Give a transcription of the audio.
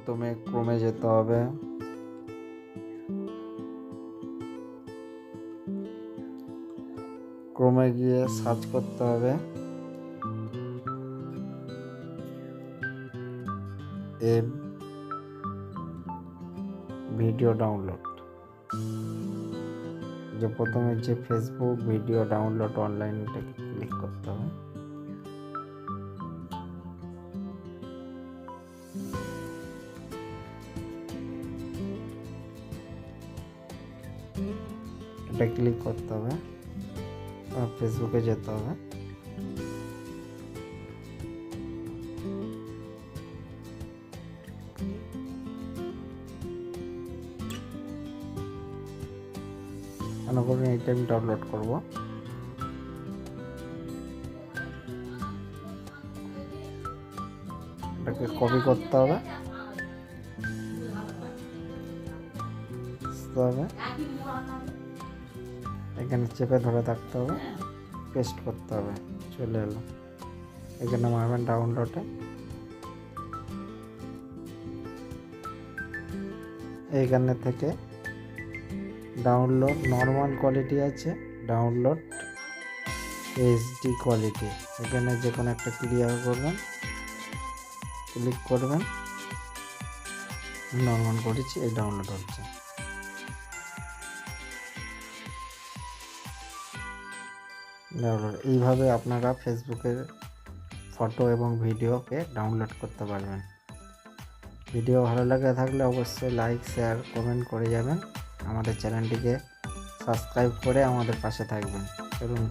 প্রথমে ক্রোমে যেতে হবে। ক্রোমে গিয়ে সার্চ করতে হবে ভিডিও ডাউনলোড। যে প্রথমে যে ফেসবুক ভিডিও ডাউনলোড অনলাইনটাকে ক্লিক করতে হবে। এটা ক্লিক করতে হবে, ফেসবুকে যেতে হবে। মনে করুন এইটা আমি ডাউনলোড করব। এটাকে কপি করতে হবে, এখানে চেপে ধরে থাকতে হবে, পেস্ট করতে হবে, চলে এলো। এখানে মারবেন ডাউনলোডে। এইখানে থেকে ডাউনলোড নর্মাল কোয়ালিটি আছে, ডাউনলোড এইচডি কোয়ালিটি, এখানে যে কোনো একটা ক্লিয়ার করবেন, ক্লিক করবেন। নর্মাল করেছি, এই ডাউনলোড হচ্ছে। এইভাবে আপনারা ফেসবুকের ফটো এবং ভিডিওকে ডাউনলোড করতে পারবেন। ভিডিও ভালো লাগে থাকলে অবশ্যই লাইক, শেয়ার, কমেন্ট করে যাবেন। আমাদের চ্যানেলটিকে সাবস্ক্রাইব করে আমাদের পাশে থাকবেন। চলুন।